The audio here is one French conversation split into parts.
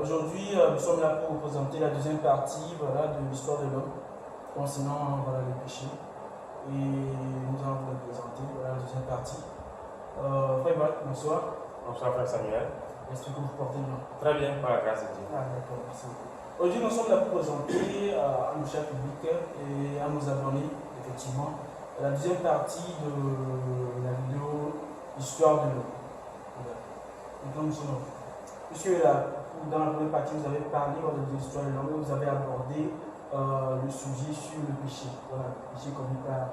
Aujourd'hui, nous sommes là pour vous présenter la deuxième partie de l'histoire de l'homme concernant les péchés. Et nous allons vous présenter la deuxième partie. Frère Marc, bonsoir. Bonsoir, frère Samuel. Est-ce que vous vous portez bien? Très bien, par la grâce de Dieu. D'accord, merci beaucoup. Aujourd'hui, nous sommes là pour présenter à nos chers publics et à nos abonnés, effectivement, la deuxième partie de la vidéo Histoire de l'homme. Donc, nous sommes puisque dans la première partie, vous avez parlé de l'histoire de l'homme, vous avez abordé le sujet sur le péché. Voilà, le péché commis par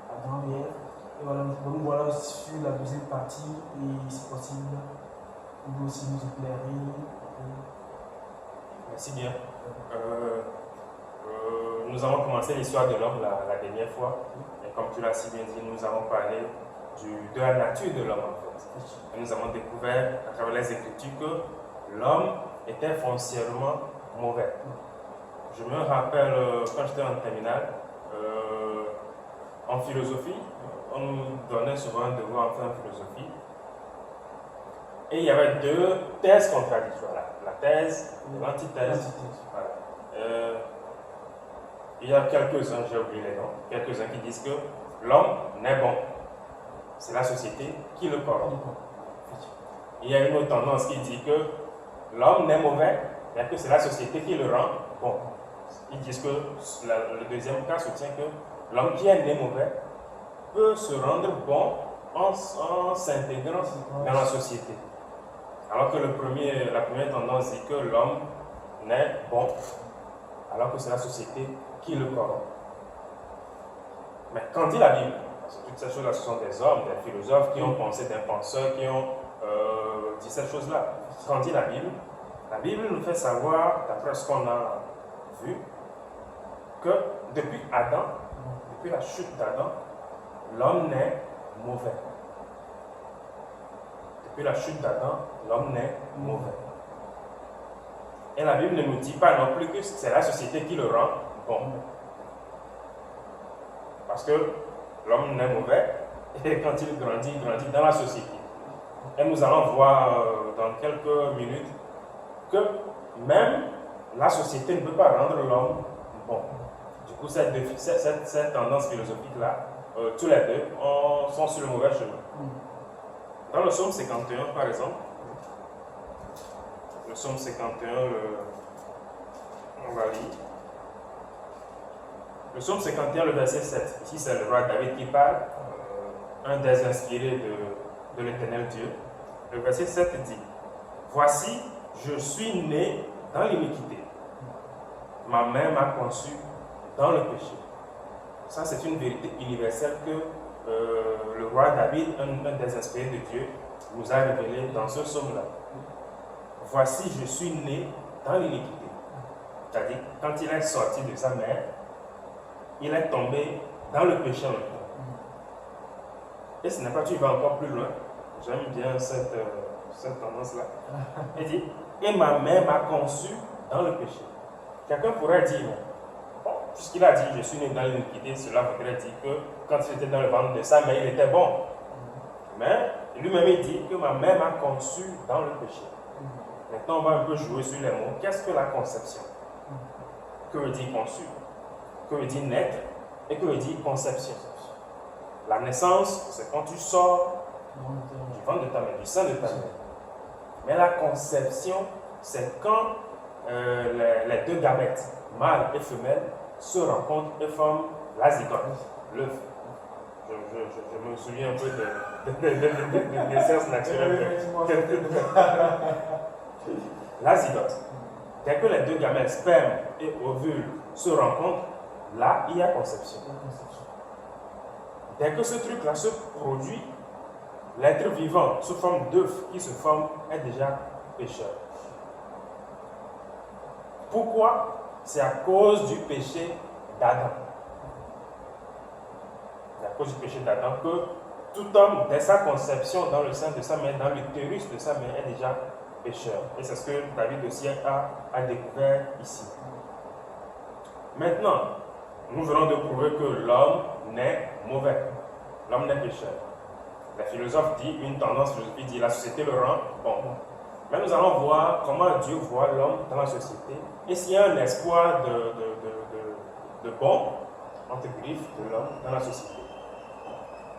Adam et Ève. Et voilà, nous voilà sur la deuxième partie, et si possible, vous aussi nous éclairer. Merci bien. Nous avons commencé l'histoire de l'homme la dernière fois. Et comme tu l'as si bien dit, nous avons parlé de la nature de l'homme en fait. Et nous avons découvert à travers les Écritures que l'homme était foncièrement mauvais. Je me rappelle quand j'étais en terminale, en philosophie, on nous donnait souvent un devoir en philosophie. Et il y avait deux thèses contradictoires, la thèse et l'antithèse. Voilà. Il y a quelques-uns, j'ai oublié les noms, quelques-uns qui disent que l'homme n'est bon. C'est la société qui le corrompt. Il y a une autre tendance qui dit que l'homme n'est mauvais, mais que c'est la société qui le rend bon. Ils disent que le deuxième cas soutient que l'homme qui est né mauvais peut se rendre bon en s'intégrant dans la société. Alors que la première tendance dit que l'homme n'est bon, alors que c'est la société qui le corrompt. Mais qu'en dit la Bible? Parce que toutes ces choses-là, ce sont des hommes, des philosophes qui ont pensé, des penseurs qui ont dit ces choses-là. Qu'en dit la Bible? La Bible nous fait savoir, d'après ce qu'on a vu, que depuis Adam, depuis la chute d'Adam, l'homme n'est mauvais. Depuis la chute d'Adam, l'homme n'est mauvais. Et la Bible ne nous dit pas non plus que c'est la société qui le rend bon. Parce que l'homme n'est mauvais, et quand il grandit dans la société. Et nous allons voir dans quelques minutes que même la société ne peut pas rendre l'homme bon. Du coup, cette tendance philosophique-là, tous les deux sont sur le mauvais chemin. Dans le psaume 51, par exemple, le psaume 51, on va lire. Le psaume 51, le verset 7. Ici, c'est le roi David qui parle, un des inspirés de l'Éternel Dieu. Le verset 7 dit: Voici, je suis né dans l'iniquité. Ma mère m'a conçu dans le péché. Ça, c'est une vérité universelle que le roi David, un des inspirés de Dieu, nous a révélé dans ce psaume-là. Voici, je suis né dans l'iniquité. C'est-à-dire, quand il est sorti de sa mère, il est tombé dans le péché en même temps. Et ce n'est pas, tu vas encore plus loin. J'aime bien cette tendance-là. Il dit: et ma mère m'a conçu dans le péché. Quelqu'un pourrait dire: bon, puisqu'il a dit je suis né dans l'iniquité, cela voudrait dire que quand il était dans le ventre de sa mère, il était bon. Mais lui-même il dit que ma mère m'a conçu dans le péché. Maintenant, on va un peu jouer sur les mots. Qu'est-ce que la conception? Que veut dire conçu? Que veut dire naître? Et que veut dire conception? La naissance, c'est quand tu sors du ventre de ta mère, du sein de ta mère. Mais la conception, c'est quand les deux gamètes, mâle et femelle, se rencontrent et forment la zygote, l'œuf. Je me souviens un peu des sciences naturelles. La zygote. Dès que les deux gamètes, sperme et ovule, se rencontrent, là, il y a conception. Dès que ce truc-là se produit, l'être vivant, sous forme d'œuf qui se forme, est déjà pécheur. Pourquoi? C'est à cause du péché d'Adam. C'est à cause du péché d'Adam que tout homme, dès sa conception dans le sein de sa mère, dans l'utérus de sa mère, est déjà pécheur. Et c'est ce que David aussi a découvert ici. Maintenant, nous venons de prouver que l'homme n'est mauvais. L'homme n'est pécheur. Les philosophes disent, une tendance philosophique dit, la société le rend bon. Mais nous allons voir comment Dieu voit l'homme dans la société et s'il y a un espoir de bon, entre griffes, de l'homme dans la société.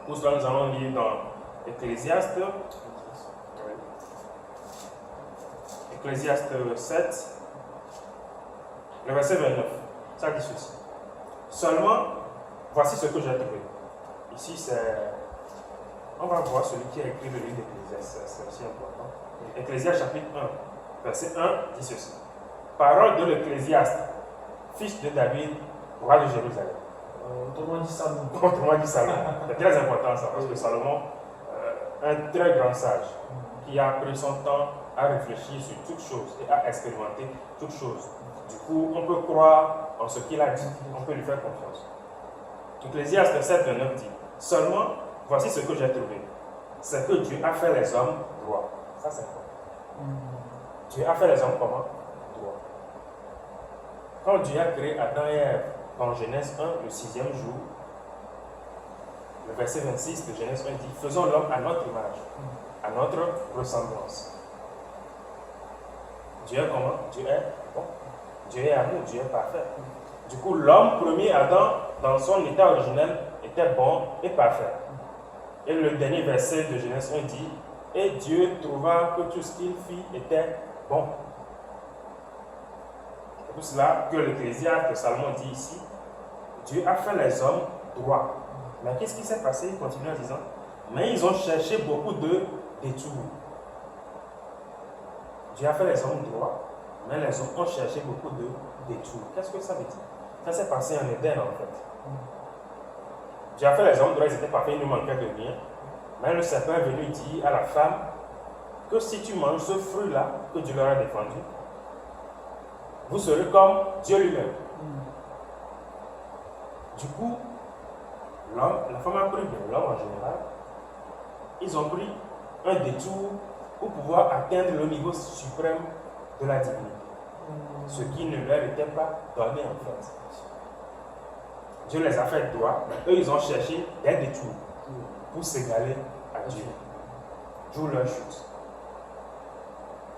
Pour cela, nous allons lire dans Ecclésiaste 7, le verset 29. Ça dit ceci. Seulement, voici ce que j'ai trouvé. Ici, on va voir celui qui a écrit le livre d'Ecclésiaste. C'est aussi important. Ecclésiaste chapitre 1, verset 1 dit ceci. Parole de l'Ecclésiaste, fils de David, roi de Jérusalem. Autrement dit Salomon. Autrement dit Salomon. C'est très important ça, parce que Salomon, un très grand sage, qui a pris son temps à réfléchir sur toutes choses et à expérimenter toutes choses. Du coup, on peut croire en ce qu'il a dit, on peut lui faire confiance. Ecclésiaste 7, 29 dit, seulement, voici ce que j'ai trouvé. C'est que Dieu a fait les hommes droits. Ça, c'est important. Dieu a fait les hommes comment? Droits. Quand Dieu a créé Adam et Ève dans Genèse 1, le 6e jour, le verset 26 de Genèse 1 dit, faisons l'homme à notre image, à notre ressemblance. Dieu est comment? Dieu est bon. Dieu est amour, Dieu est parfait. Du coup, l'homme premier, Adam, dans son état originel, était bon et parfait. Et le dernier verset de Genèse 1 dit, et Dieu trouva que tout ce qu'il fit était bon. C'est pour cela que l'Ecclésiaste de Salomon dit ici, Dieu a fait les hommes droits. Mais qu'est-ce qui s'est passé? Il continue en disant, mais ils ont cherché beaucoup de détours. Dieu a fait les hommes droits, mais les hommes ont cherché beaucoup de détours. Qu'est-ce que ça veut dire? Ça s'est passé en Éden en fait. Dieu a fait les hommes droits, ils étaient parfaits, ils ne manquaient de rien. Mais le serpent est venu dire à la femme que si tu manges ce fruit-là que Dieu leur a défendu, vous serez comme Dieu lui-même. Du coup, l'homme, la femme a pris, l'homme en général, ils ont pris un détour pour pouvoir atteindre le niveau suprême de la divinité. Ce qui ne leur était pas donné en fait. Dieu les a fait droits, mais eux ils ont cherché des détours pour s'égaler à Dieu. D'où leur chute.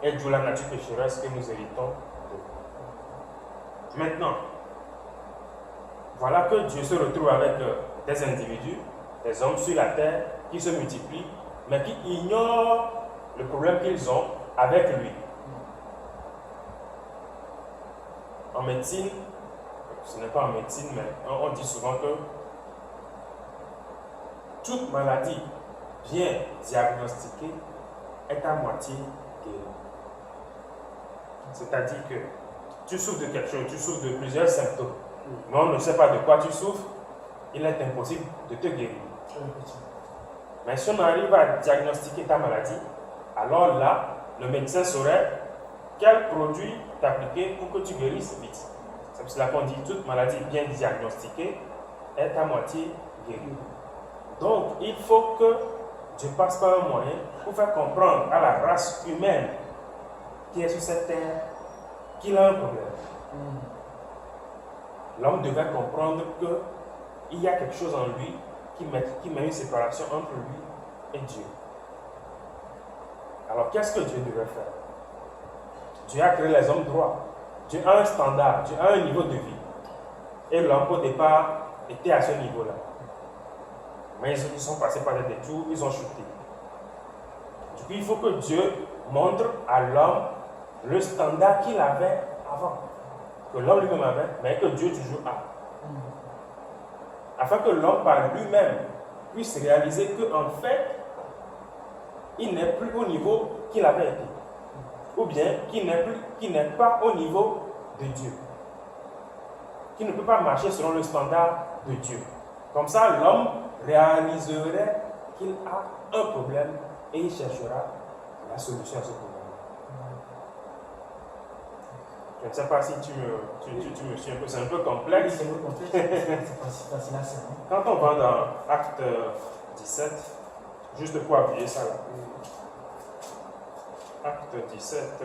Et d'où la nature pécheresse que nous héritons d'eux. Maintenant, voilà que Dieu se retrouve avec des individus, des hommes sur la terre qui se multiplient, mais qui ignorent le problème qu'ils ont avec lui. En médecine, ce n'est pas en médecine, mais on dit souvent que toute maladie bien diagnostiquée est à moitié guérie. C'est-à-dire que tu souffres de quelque chose, tu souffres de plusieurs symptômes, mais on ne sait pas de quoi tu souffres, il est impossible de te guérir. Mais si on arrive à diagnostiquer ta maladie, alors là, le médecin saurait quel produit t'appliquer pour que tu guérisses vite. C'est pour cela qu'on dit toute maladie bien diagnostiquée est à moitié guérie. Donc, il faut que Dieu passe par un moyen pour faire comprendre à la race humaine qui est sur cette terre qu'il a un problème. L'homme devait comprendre qu'il y a quelque chose en lui qui met une séparation entre lui et Dieu. Alors, qu'est-ce que Dieu devait faire? Dieu a créé les hommes droits. Dieu a un standard, Dieu a un niveau de vie. Et l'homme, au départ, était à ce niveau-là. Mais ils sont passés par des détours, ils ont chuté. Du coup, il faut que Dieu montre à l'homme le standard qu'il avait avant. Que l'homme lui-même avait, mais que Dieu toujours a. Afin que l'homme par lui-même puisse réaliser qu'en fait, il n'est plus au niveau qu'il avait été. Ou bien qu'il n'est pas au niveau de Dieu. Qu'il ne peut pas marcher selon le standard de Dieu. Comme ça, l'homme réaliserait qu'il a un problème et il cherchera la solution à ce problème. Je ne sais pas si tu me suis un peu, c'est un peu complexe. C'est un peu complexe, c'est pas si facile à cerner. Quand on va dans Acte 17, juste pour appuyer ça là. Acte 17,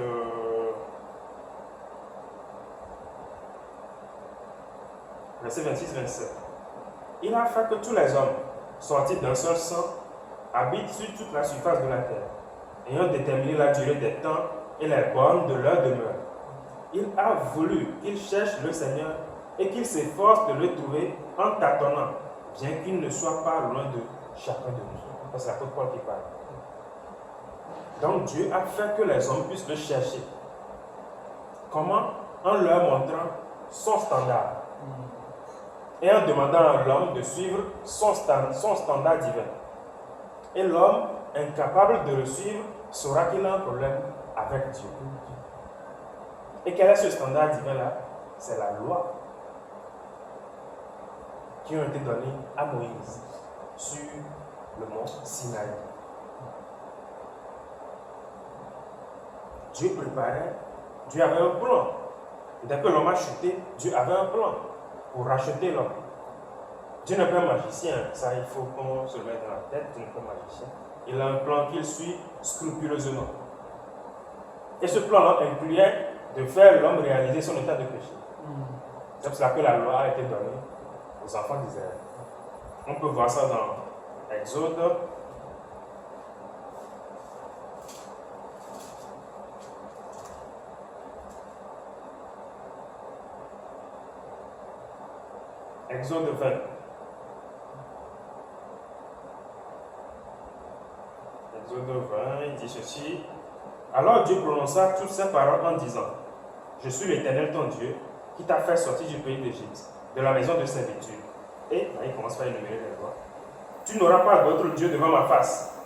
verset 26-27. Il a fait que tous les hommes, sortis d'un seul sang, habitent sur toute la surface de la terre. ayant déterminé la durée des temps et les bornes de leur demeure. Il a voulu qu'il cherche le Seigneur et qu'il s'efforce de le trouver en tâtonnant, bien qu'il ne soit pas loin de chacun de nous. C'est l'apôtre Paul qui parle. Donc Dieu a fait que les hommes puissent le chercher. Comment? En leur montrant son standard. Et en demandant à l'homme de suivre son standard divin. Et l'homme, incapable de le suivre, saura qu'il a un problème avec Dieu. Et quel est ce standard divin-là? C'est la loi qui ont été données à Moïse sur le mont Sinaï. Dieu préparait, Dieu avait un plan. Dès que l'homme a chuté, Dieu avait un plan pour racheter l'homme. Dieu n'est pas un magicien, ça il faut qu'on se le mette dans la tête, Dieu n'est pas un magicien. Il a un plan qu'il suit scrupuleusement. Et ce plan-là incluait de faire l'homme réaliser son état de péché. C'est pour cela que la loi a été donnée aux enfants d'Israël. On peut voir ça dans Exode. Exode 20. Exode 20, il dit ceci. Alors Dieu prononça toutes ces paroles en disant: Je suis l'Éternel ton Dieu, qui t'a fait sortir du pays d'Égypte, de la maison de servitude. Et là, il commence par énumérer les lois. Tu n'auras pas d'autre Dieu devant ma face.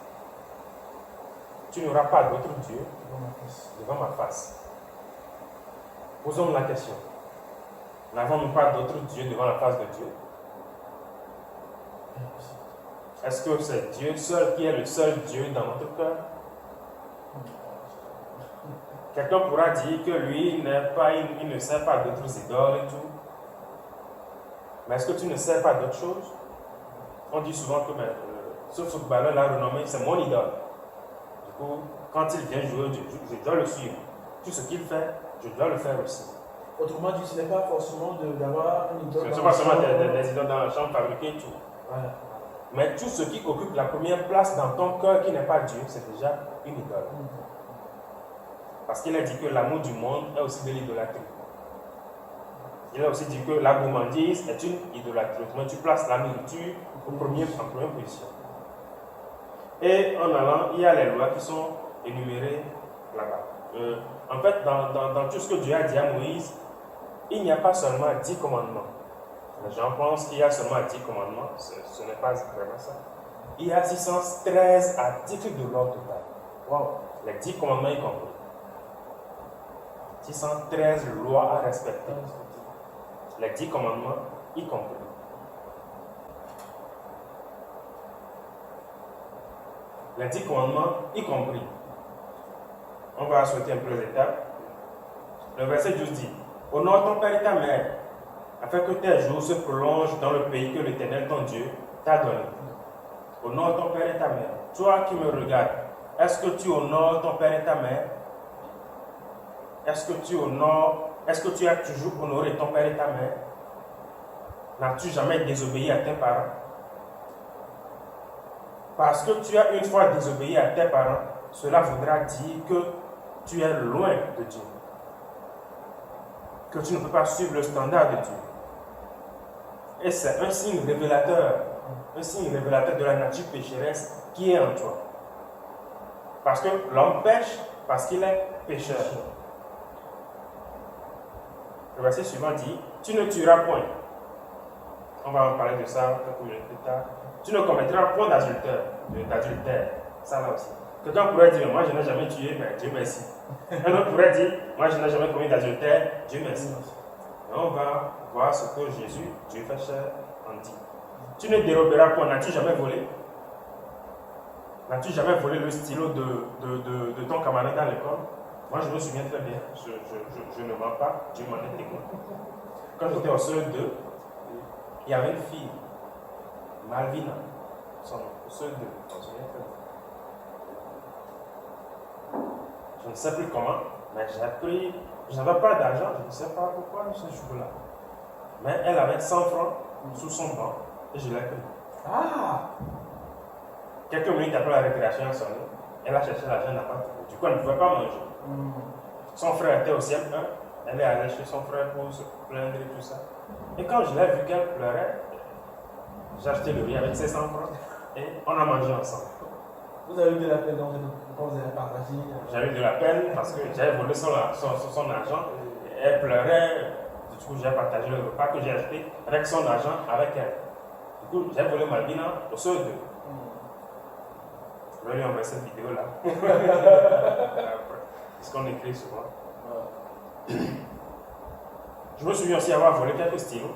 Tu n'auras pas d'autre Dieu devant ma face. Posons-nous la question. N'avons-nous pas d'autre Dieu devant la face de Dieu? Est-ce que c'est Dieu seul qui est le seul Dieu dans notre cœur? Quelqu'un pourra dire que lui il ne sert pas d'autres idoles et tout. Mais est-ce que tu ne sers pas d'autres choses? On dit souvent que ce footballeur-là renommé, c'est mon idole. Du coup, quand il vient jouer, je dois le suivre. Tout ce qu'il fait, je dois le faire aussi. Autrement dit, ce n'est pas forcément d'avoir une idole. Ce ne sont pas seulement des idoles dans la chambre fabriquées et tout. Voilà. Mais tout ce qui occupe la première place dans ton cœur qui n'est pas Dieu, c'est déjà une idole. Parce qu'il a dit que l'amour du monde est aussi de l'idolâtrie. Il a aussi dit que la gourmandise est une idolâtrie. Mais tu places la nourriture en première position. Et en allant, il y a les lois qui sont énumérées là-bas. En fait, dans tout ce que Dieu a dit à Moïse, il n'y a pas seulement 10 commandements. Les gens pensent qu'il y a seulement 10 commandements. Ce n'est pas vraiment ça. Il y a 613 articles de l'ordre total. Wow. Les 10 commandements y compris. 613 lois à respecter. Les 10 commandements y compris. Les 10 commandements y compris. On va sauter un peu les étapes. Le verset 12 dit: Honore ton père et ta mère, afin que tes jours se prolongent dans le pays que l'Éternel ton Dieu t'a donné. Honore ton père et ta mère. Toi qui me regardes, est-ce que tu honores ton père et ta mère? Est-ce que tu as toujours honoré ton père et ta mère? N'as-tu jamais désobéi à tes parents? Parce que tu as une fois désobéi à tes parents, cela voudra dire que tu es loin de Dieu. Que tu ne peux pas suivre le standard de Dieu. Et c'est un signe révélateur de la nature pécheresse qui est en toi. Parce que l'homme pêche parce qu'il est pécheur. Le verset suivant dit: Tu ne tueras point. On va en parler de ça quelques minutes plus tard. Tu ne commettras point d'adultère. Ça là aussi. Quelqu'un pourrait dire: Moi je n'ai jamais tué, mais Dieu merci. Un autre pourrait dire: Moi je n'ai jamais commis d'adultère, Dieu merci. Et on va voir ce que Jésus, Dieu fait chair, en dit. Tu ne déroberas point. N'as-tu jamais volé? N'as-tu jamais volé le stylo de ton camarade dans l'école? Moi, je me souviens très bien, je ne mens pas, Dieu m'en est témoin. Quand j'étais au CE2, il y avait une fille, Malvina, son nom, au CE2, je me souviens très bien. Je ne sais plus comment, mais j'ai pris, je n'avais pas d'argent, je ne sais pas pourquoi ce jour-là. Mais elle avait 100 francs sous son banc et je l'ai pris. Ah! Quelques minutes après la récréation a sonné, Elle a cherché l'argent, elle n'a pas trouvé. Du coup, elle ne pouvait pas manger. Son frère était au CM1. Elle est allée chez son frère pour se plaindre et tout ça. Et quand je l'ai vu qu'elle pleurait, j'ai acheté le riz avec ses 100 francs et on a mangé ensemble. Vous avez eu de la peine donc quand vous avez partagé? J'ai eu de la peine parce que j'avais volé son argent. Et elle pleurait. Du coup, j'ai partagé le repas que j'ai acheté avec son argent avec elle. Du coup, j'ai volé ma bina au seul deux. Je vais lui envoyer cette vidéo là. C'est ce qu'on écrit souvent. Je me souviens aussi avoir volé quelques stylos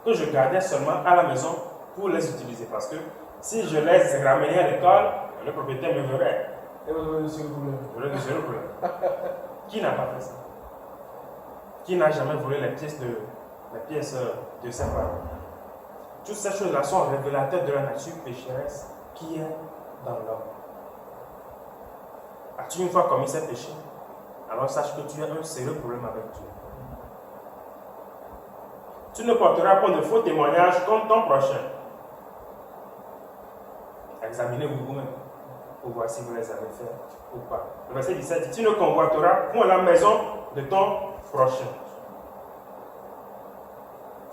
que je gardais seulement à la maison pour les utiliser. Parce que si je les ramenais à l'école, le propriétaire me verrait. Et vous avez reçu le problème. Le problème. Qui n'a pas fait ça? Qui n'a jamais volé les pièces de ses parents? Toutes ces choses-là sont révélateurs de la nature pécheresse qui est dans l'homme. As-tu une fois commis ces péchés? Alors sache que tu as un sérieux problème avec Dieu. Tu ne porteras point de faux témoignages comme ton prochain. Examinez-vous vous-même pour voir si vous les avez fait ou pas. Le verset 17 dit, tu ne convoiteras point la maison de ton prochain.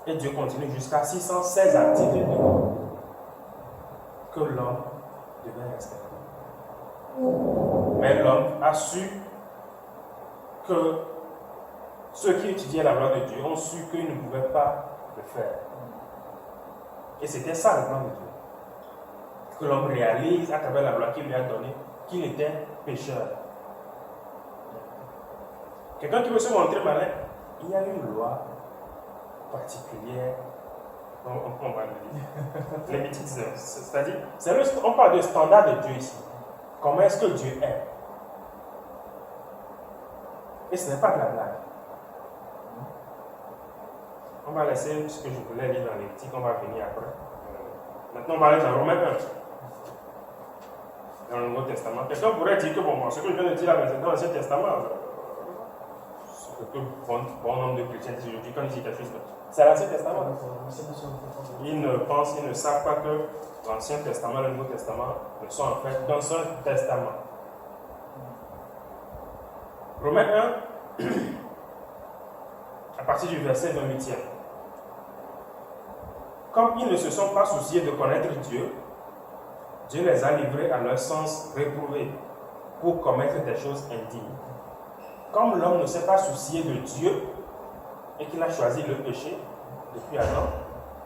Et Dieu continue jusqu'à 616 articles de loi que l'homme devait respecter. Mais l'homme a su que ceux qui étudiaient la loi de Dieu ont su qu'ils ne pouvaient pas le faire. Et c'était ça le plan de Dieu. Que l'homme réalise à travers la loi qu'il lui a donnée qu'il était pécheur. Quelqu'un qui veut se montrer malin, il y a une loi particulière. On va le dire. Les petites, c'est-à-dire, on parle de standard de Dieu ici. Comment est-ce que Dieu est? Et ce n'est pas de la blague. On va laisser ce que je voulais lire dans les petits qu'on va venir après. Maintenant, on va aller dans Romains 1. Dans le Nouveau Testament. Quelqu'un pourrait dire que ce que je viens de dire là, c'est dans l'Ancien Testament. Ce que bon nombre de chrétiens disent aujourd'hui quand ils disent quelque chose. C'est l'Ancien Testament. Ils ne savent pas que l'Ancien Testament et le Nouveau Testament ne sont en fait qu'un seul testament. Romains 1, à partir du verset 28e. Comme ils ne se sont pas souciés de connaître Dieu, Dieu les a livrés à leur sens réprouvé pour commettre des choses indignes. Comme l'homme ne s'est pas soucié de Dieu et qu'il a choisi le péché depuis Adam,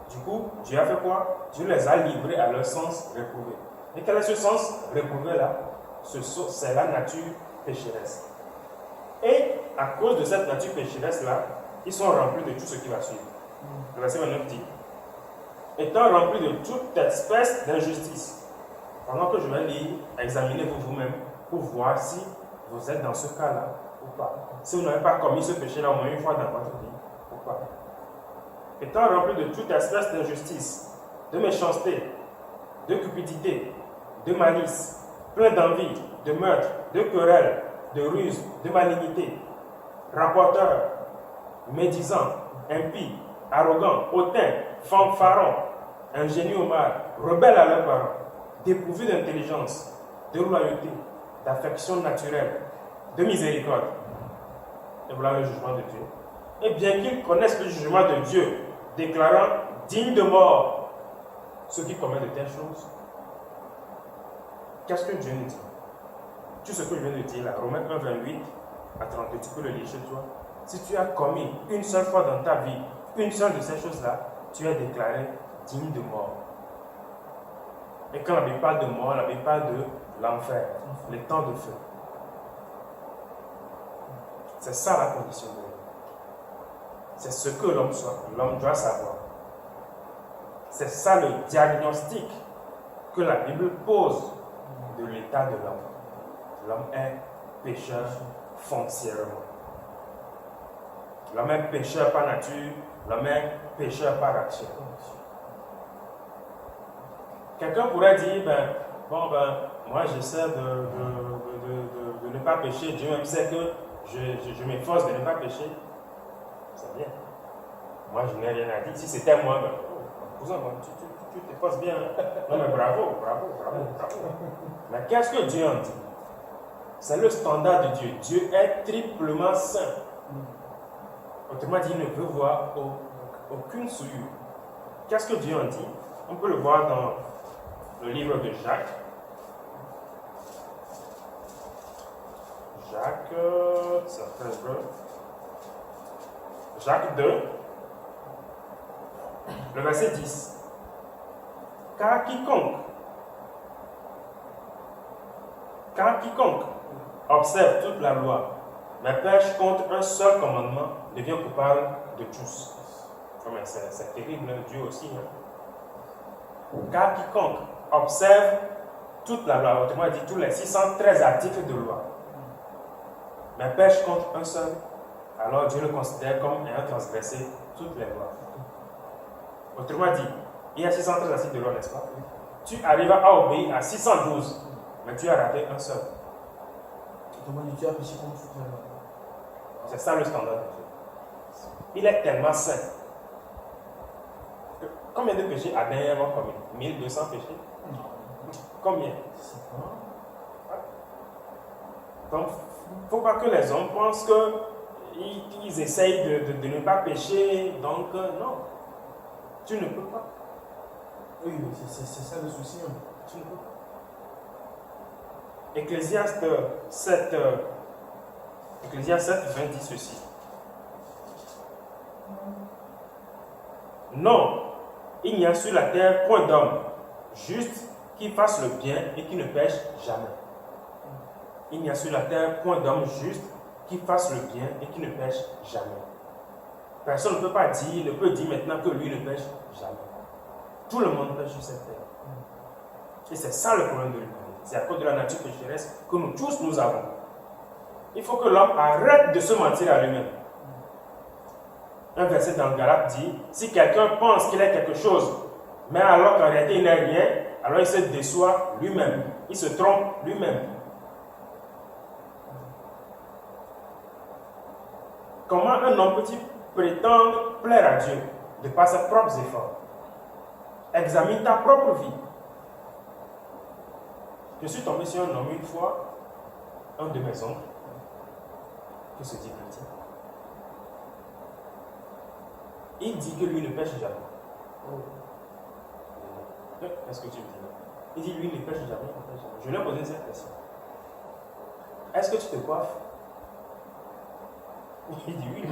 du coup, Dieu a fait quoi? Dieu les a livrés à leur sens réprouvé. Et quel est ce sens réprouvé-là? C'est la nature pécheresse. Et à cause de cette nature pécheresse-là, ils sont remplis de tout ce qui va suivre. Le verset 29 dit, étant remplis de toute espèce d'injustice. Pendant que je vais lire, examinez-vous vous-même pour voir si vous êtes dans ce cas-là ou pas. Si vous n'avez pas commis ce péché-là au moins une fois dans votre vie, ou pas. Étant remplis de toute espèce d'injustice, de méchanceté, de cupidité, de malice, plein d'envie, de meurtre, de querelle, de ruse, de malignité, rapporteurs, médisants, impies, arrogants, hautains, fanfarons, ingénieux au mal, rebelles à leurs parents, dépourvus d'intelligence, de loyauté, d'affection naturelle, de miséricorde. Et voilà le jugement de Dieu. Et bien qu'ils connaissent le jugement de Dieu, déclarant digne de mort ceux qui commettent de telles choses, qu'est-ce que Dieu nous dit? Tout ce que je viens de dire là, Romains 1, 28 à 32, tu peux le lire chez toi. Si tu as commis une seule fois dans ta vie une seule de ces choses-là, tu es déclaré digne de mort. Et quand la Bible parle de mort, la Bible parle de l'enfer, les temps de feu. C'est ça la condition de l'homme. C'est ce que l'homme doit savoir. C'est ça le diagnostic que la Bible pose de l'état de l'homme. L'homme est pécheur foncièrement. L'homme est pécheur par nature, l'homme est pécheur par action. Quelqu'un pourrait dire, moi j'essaie de ne pas pécher, Dieu même sait que je m'efforce de ne pas pécher. C'est bien. Moi je n'ai rien à dire. Si c'était moi, cousin, tu t'efforces bien. Non mais bravo. Mais qu'est-ce que Dieu en dit? C'est le standard de Dieu. Dieu est triplement saint. Autrement dit, il ne peut voir aucune souillure. Qu'est-ce que Dieu en dit? On peut le voir dans le livre de Jacques. Jacques 2, le verset 10. Car quiconque observe toute la loi, mais pêche contre un seul commandement, devient coupable de tous. C'est terrible, Dieu aussi. Car quiconque observe toute la loi, autrement dit tous les 613 articles de loi, mais pêche contre un seul, alors Dieu le considère comme ayant transgressé toutes les lois. Autrement dit, il y a 613 articles de loi, n'est-ce pas? Tu arrives à obéir à 612, mais tu as raté un seul. Autrement dit, tu as péché contre toutes les lois. C'est ça le standard de Dieu. Il est tellement saint. Combien de péchés a dernièrement commis? 1200 péchés? Non. Combien? C'est pas. Donc, il ne faut pas que les hommes pensent qu'ils essayent de ne pas pécher. Donc, non. Tu ne peux pas. Oui, c'est ça le souci. Tu ne peux pas. Ecclésiaste 7, 20 dit ceci. Non, il n'y a sur la terre point d'homme juste qui fasse le bien et qui ne pêche jamais. Il n'y a sur la terre point d'homme juste qui fasse le bien et qui ne pêche jamais. Personne ne peut pas dire, ne peut dire maintenant que lui ne pêche jamais. Tout le monde pêche sur cette terre. Et c'est ça le problème de l'humanité. C'est à cause de la nature pécheresse que nous tous nous avons. Il faut que l'homme arrête de se mentir à lui-même. Un verset dans le Galate dit, si quelqu'un pense qu'il est quelque chose, mais alors qu'en réalité il n'est rien, alors il se déçoit lui-même. Il se trompe lui-même. Comment un homme peut-il prétendre plaire à Dieu de par ses propres efforts? Examine ta propre vie. Je suis tombé sur un homme une fois, un de mes oncles, qui se dit chrétien. Il dit que lui ne pêche jamais. Qu'est-ce que tu me dis? Il dit lui ne pêche jamais. Je lui ai posé cette question. Est-ce que tu te coiffes? Il dit oui.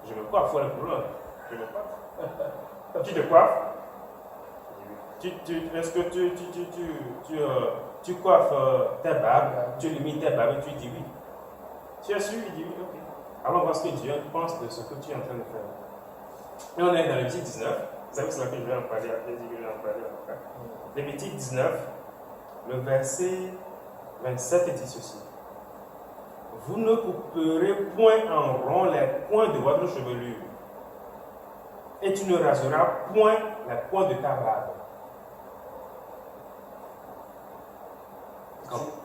Je me coiffe, voilà le problème. Je me coiffe. Tu te coiffes? Est-ce que tu coiffes tes barbes, tu limites tes barbes et tu dis oui? Tu es sûr? Il dit oui, ok. Alors on voit ce que Dieu pense de ce que tu es en train de faire. Et on est dans Lévitique 19. Vous savez, c'est là que je vais en parler après. Lévitique 19, le verset 27 dit ceci. Vous ne couperez point en rond les coins de votre chevelure, et tu ne raseras point les coins de ta barbe.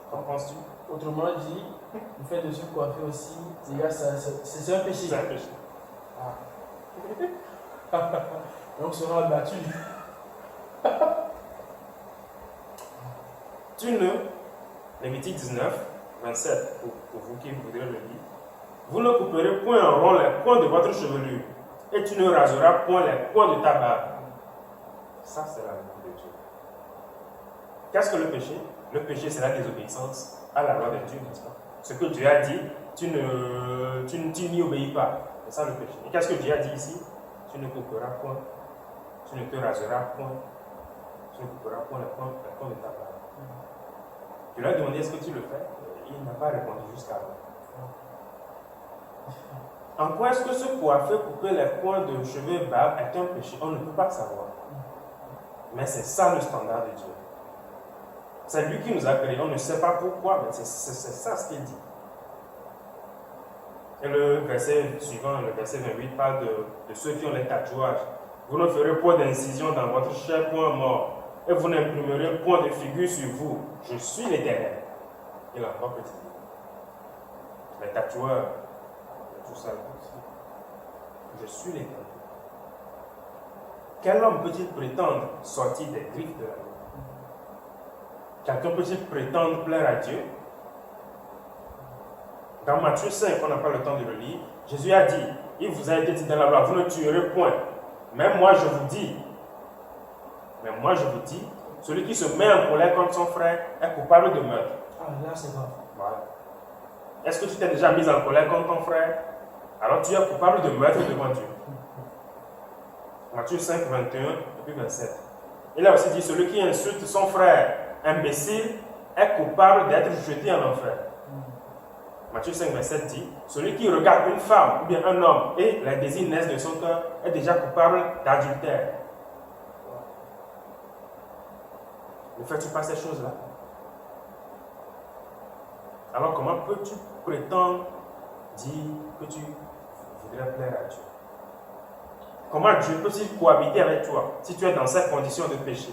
Qu'en penses-tu? Autrement dit, le fait de se coiffer aussi, c'est un péché. C'est un péché. Donc, on sera abattu. Tu ne, Lévitique 19, 27, pour vous qui voudrez le lire, vous ne couperez point en rond les coins de votre chevelure, et tu ne raseras point les coins de ta barbe. Ça, c'est la loi de Dieu. Qu'est-ce que le péché? Le péché, c'est la désobéissance à la loi de Dieu, n'est-ce pas? Ce que Dieu a dit, tu n'y obéis pas. C'est ça le péché. Et qu'est-ce que Dieu a dit ici? Tu ne couperas point, tu ne te raseras point, tu ne couperas point les coins de ta barbe. Je lui ai demandé est-ce que tu le fais? Il n'a pas répondu jusqu'à là. En quoi est-ce que se coiffer, couper les coins de cheveux et barbe est un péché? On ne peut pas savoir. Mais c'est ça le standard de Dieu. C'est lui qui nous a créés. On ne sait pas pourquoi, mais c'est ça ce qu'il dit. Et le verset suivant, le verset 28, parle de ceux qui ont les tatouages. Vous ne ferez point d'incision dans votre chair, point mort, et vous n'imprimerez point de figure sur vous. Je suis l'Éternel. Il a encore précisé. Les tatoueurs, tout ça. Je suis l'Éternel. Quel homme peut-il prétendre sortir des griffes de la loi? Quelqu'un peut-il prétendre plaire à Dieu Dans Matthieu 5, on n'a pas le temps de le lire, Jésus a dit, il vous a été dit dans la loi, vous ne tuerez point. Même moi je vous dis, celui qui se met en colère contre son frère est coupable de meurtre. Ah, là c'est grave. Voilà. Est-ce que tu t'es déjà mis en colère contre ton frère? Alors tu es coupable de meurtre devant Dieu. Matthieu 5, 21 et puis 27. Il a aussi dit, celui qui insulte son frère imbécile est coupable d'être jeté en enfer. Matthieu 5, 27 dit, celui qui regarde une femme ou bien un homme et les désirs naissent de son cœur est déjà coupable d'adultère. Ne fais-tu pas ces choses-là? Alors comment peux-tu prétendre dire que tu voudrais plaire à Dieu? Comment Dieu peut-il cohabiter avec toi si tu es dans cette condition de péché?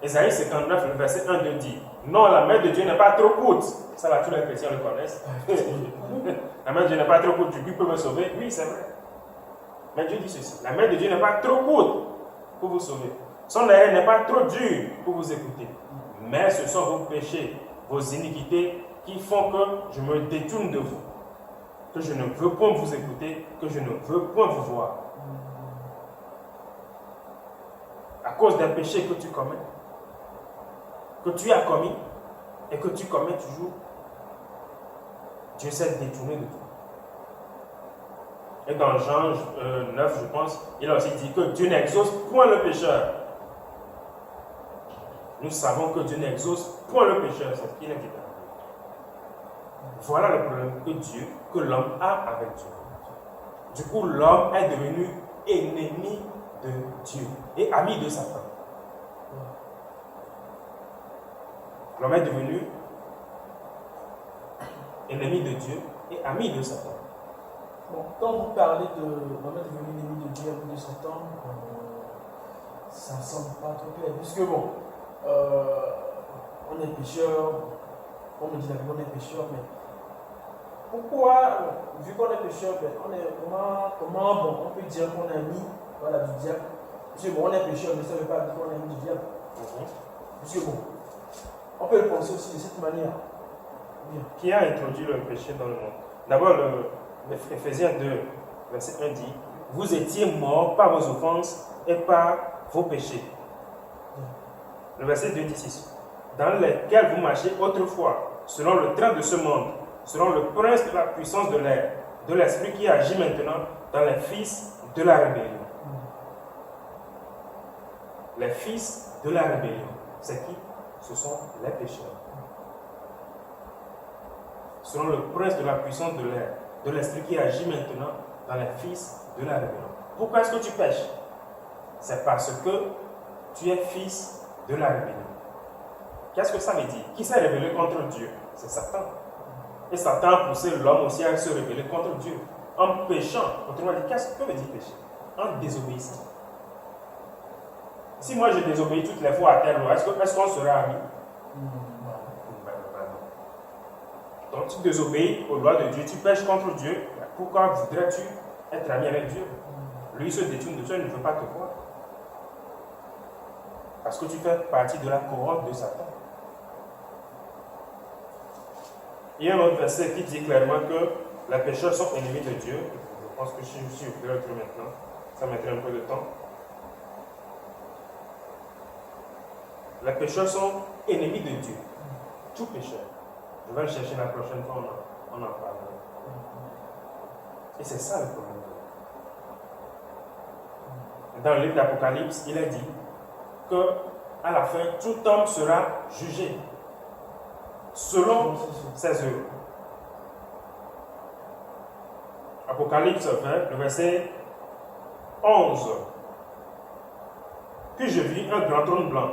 Ésaïe 59, le verset 1 dit, non, la main de Dieu n'est pas trop courte. Ça là, tous les chrétiens le connaissent. La main de Dieu n'est pas trop courte, Dieu peut me sauver. Oui, c'est vrai. Mais Dieu dit ceci, la main de Dieu n'est pas trop courte pour vous sauver. Son oreille n'est pas trop dure pour vous écouter. Mais ce sont vos péchés, vos iniquités qui font que je me détourne de vous. Que je ne veux point vous écouter, que je ne veux point vous voir. À cause des péchés que tu commets, que tu as commis et que tu commets toujours, Dieu s'est détourné de toi. Et dans Jean 9, je pense, il a aussi dit que Dieu n'exauce point le pécheur. Nous savons que Dieu n'exauce point le pécheur, c'est ce qu'il a dit. Voilà le problème que l'homme a avec Dieu. Du coup, l'homme est devenu ennemi de Dieu et ami de Satan. L'homme est devenu ennemi de Dieu et ami de Satan. Bon, quand vous parlez de l'homme est devenu ennemi de Dieu et ami de Satan, ça ne semble pas trop clair. Puisque bon, on est pécheur, on me dit la vie, on est pécheur, mais pourquoi, vu qu'on est pécheur, comment bon, on peut dire qu'on est ami du diable? Parce que bon, on est pécheur, mais ça ne veut pas dire qu'on est ami du diable. Parce que bon, on peut le penser aussi de cette manière. Bien. Qui a introduit le péché dans le monde? D'abord, Ephésiens 2, verset 1 dit, vous étiez morts par vos offenses et par vos péchés. Le verset 2 dit ceci, dans lesquels vous marchiez autrefois, selon le train de ce monde, selon le prince de la puissance de l'air, de l'esprit qui agit maintenant dans les fils de la rébellion. Les fils de la rébellion, c'est qui? Ce sont les pécheurs. Selon le prince de la puissance de l'air, de l'esprit qui agit maintenant dans les fils de la rébellion. Pourquoi est-ce que tu pêches? C'est parce que tu es fils de la rébellion. Qu'est-ce que ça veut dire? Qui s'est rebellé contre Dieu? C'est Satan. Et Satan a poussé l'homme aussi à se rebeller contre Dieu. En péchant, autrement dit, qu'est-ce que veut dire pécher? En désobéissant. Si moi je désobéis toutes les fois à telle loi, est-ce qu'on sera amis? Donc tu désobéis aux lois de Dieu, tu pêches contre Dieu. Pourquoi voudrais-tu être ami avec Dieu? Lui se détourne de toi, il ne veut pas te voir. Parce que tu fais partie de la cohorte de Satan. Il y a un autre verset qui dit clairement que les pécheurs sont ennemis de Dieu. Je pense que je suis au plus maintenant. Ça mettrait un peu de temps. Les pécheurs sont ennemis de Dieu. Tout pécheur. Je vais le chercher la prochaine fois, on en parlera. Et c'est ça le problème. Dans le livre d'Apocalypse, il est dit que à la fin, tout homme sera jugé selon ses œuvres. Apocalypse 20, le verset 11. Puis je vis un grand trône blanc,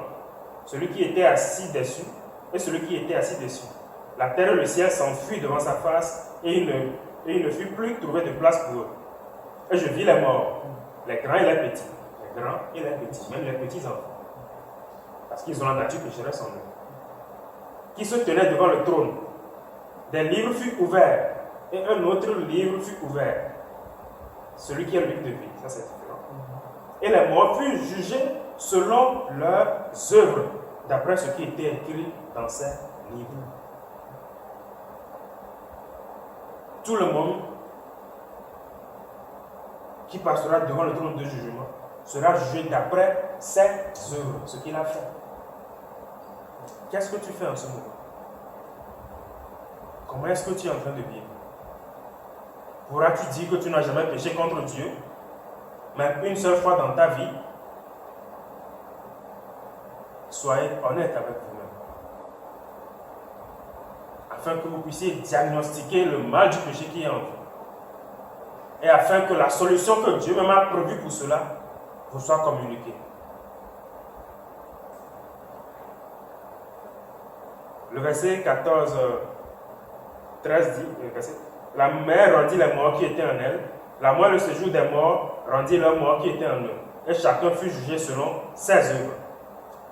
celui qui était assis dessus et celui qui était assis dessus. La terre et le ciel s'enfuient devant sa face et il ne fut plus trouvé de place pour eux. Et je vis les morts, les grands et les petits, les grands et les petits, même les petits enfants, parce qu'ils ont la nature pécheresse en eux, qui se tenaient devant le trône. Des livres furent ouverts et un autre livre fut ouvert, celui qui est le livre de vie, ça c'est différent. Et les morts furent jugés selon leurs œuvres, d'après ce qui était écrit dans ces livres. tout le monde qui passera devant le trône de jugement sera jugé d'après ses œuvres, ce qu'il a fait. Qu'est-ce que tu fais en ce moment? Comment est-ce que tu es en train de vivre? Pourras-tu dire que tu n'as jamais péché contre Dieu, même une seule fois dans ta vie? Soyez honnête avec vous-même, afin que vous puissiez diagnostiquer le mal du péché qui est en vous, et afin que la solution que Dieu même a prévue pour cela vous soit communiquée. Le verset 14, 13 dit, la mère rendit les morts qui étaient en elle, la mort le séjour des morts rendit leurs morts qui étaient en eux, et chacun fut jugé selon ses œuvres.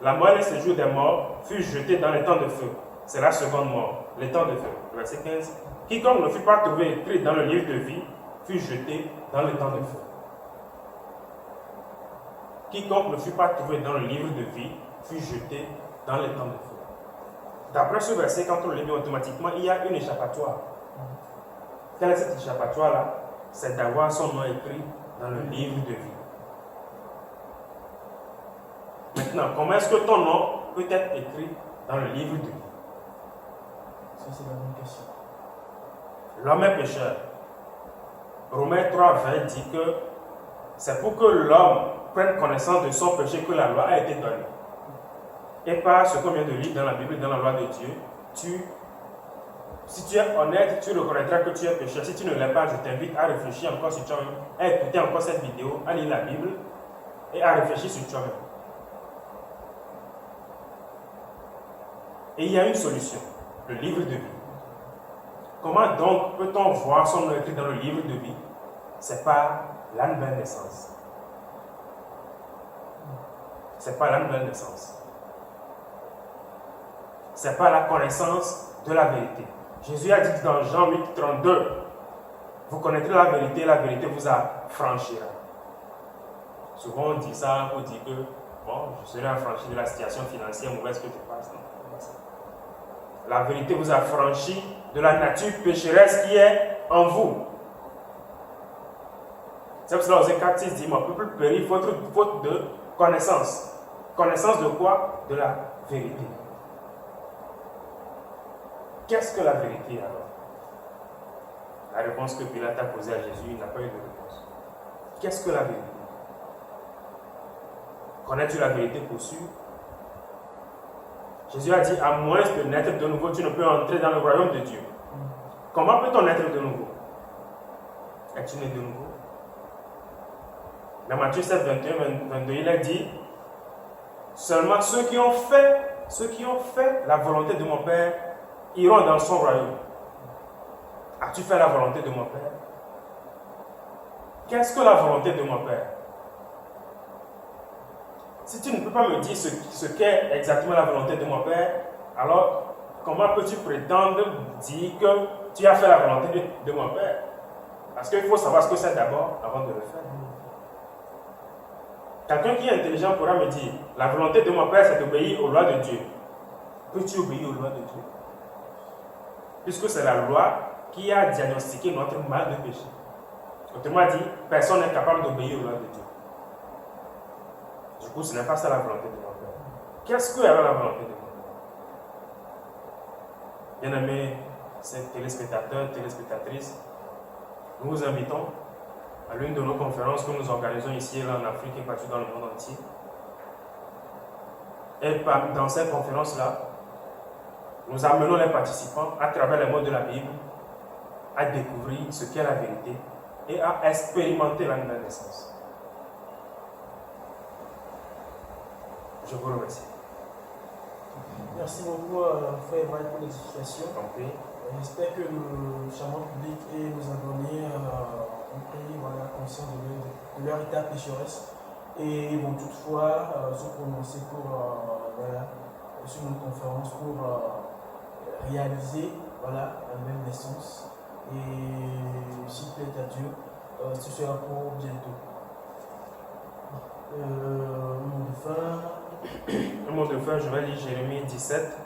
La mort et le séjour des morts fut jeté dans les temps de feu. C'est la seconde mort, les temps de feu. Verset 15. Quiconque ne fut pas trouvé écrit dans le livre de vie fut jeté dans le temps de feu. Quiconque ne fut pas trouvé dans le livre de vie fut jeté dans les temps de feu. D'après ce verset, quand on le lit automatiquement, il y a une échappatoire. Quelle est cette échappatoire-là? C'est d'avoir son nom écrit dans le livre de vie. Maintenant, comment est-ce que ton nom peut être écrit dans le livre de vie? Ça, c'est la bonne question. L'homme est pécheur. Romains 3,20 dit que c'est pour que l'homme prenne connaissance de son péché que la loi a été donnée. Et par ce qu'on vient de lire dans la Bible, dans la loi de Dieu, si tu es honnête, tu reconnaîtras que tu es pécheur. Si tu ne l'es pas, je t'invite à réfléchir encore sur toi-même, à écouter encore cette vidéo, à lire la Bible et à réfléchir sur toi-même. Et il y a une solution, le livre de vie. Comment donc peut-on voir son nom écrit dans le livre de vie? C'est par la nouvelle naissance. C'est par la nouvelle naissance. C'est par la connaissance de la vérité. Jésus a dit dans Jean 8, 32, vous connaîtrez la vérité vous affranchira. Souvent on dit ça pour dire que bon, je serai affranchi de la situation financière mauvaise que tu passes. La vérité vous affranchit de la nature pécheresse qui est en vous. C'est pour cela Osée 4,6 dit, mon peuple périt faute de connaissance. Connaissance de quoi? De la vérité. Qu'est-ce que la vérité alors? La réponse que Pilate a posée à Jésus, il n'a pas eu de réponse. Qu'est-ce que la vérité? Connais-tu la vérité pour sûr? Jésus a dit, à moins de naître de nouveau, tu ne peux entrer dans le royaume de Dieu. Comment peut-on naître de nouveau? Es-tu né de nouveau? Dans Matthieu 7, 21, 22, il a dit, seulement ceux qui ont fait la volonté de mon Père iront dans son royaume. As-tu fait la volonté de mon Père? Qu'est-ce que la volonté de mon Père? Si tu ne peux pas me dire ce qu'est exactement la volonté de mon Père, alors comment peux-tu prétendre dire que tu as fait la volonté de mon Père? Parce qu'il faut savoir ce que c'est d'abord avant de le faire. Quelqu'un qui est intelligent pourra me dire, la volonté de mon Père c'est d'obéir aux lois de Dieu. Peux-tu obéir aux lois de Dieu? Puisque c'est la loi qui a diagnostiqué notre mal de péché. Autrement dit, personne n'est capable d'obéir aux lois de Dieu. Du coup, ce n'est pas ça la volonté de mon Père. Qu'est-ce que alors la volonté de mon Père? Bien-aimés téléspectateurs, téléspectatrices, nous vous invitons à l'une de nos conférences que nous organisons ici et là en Afrique et partout dans le monde entier. Et dans cette conférence-là, nous amenons les participants à travers les mots de la Bible à découvrir ce qu'est la vérité et à expérimenter la nouvelle naissance. Je vous remercie. Merci beaucoup, frère Ebrahim, pour l'explication. J'espère que le charmant public et nos abonnés ont pris conscience de leur état pécheresse et vont toutefois se prononcer sur une conférence pour réaliser la nouvelle naissance. Et s'il plaît à Dieu, ce sera pour bientôt. Le mot de fin, je vais lire Jérémie 17,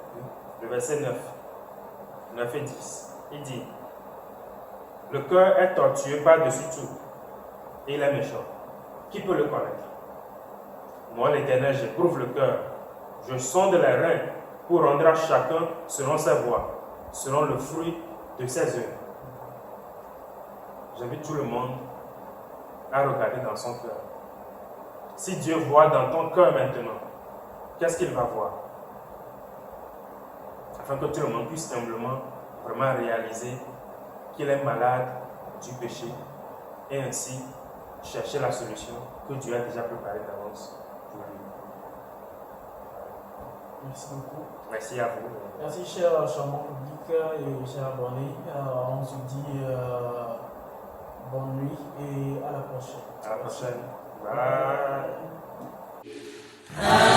le verset 9 et 10. Il dit, Le cœur est tortueux par-dessus tout. Et il est méchant. Qui peut le connaître? Moi, l'Éternel, j'éprouve le cœur. Je sonde les reins pour rendre à chacun selon sa voie, selon le fruit de ses œuvres. J'invite tout le monde à regarder dans son cœur. Si Dieu voit dans ton cœur maintenant, qu'est-ce qu'il va voir? Afin que tout le monde puisse humblement vraiment réaliser qu'il est malade du péché et ainsi chercher la solution que Dieu a déjà préparée d'avance pour lui. Merci beaucoup. Merci à vous. Merci, cher charmant public et cher abonné. On se dit bonne nuit et à la prochaine. À la prochaine. Bye.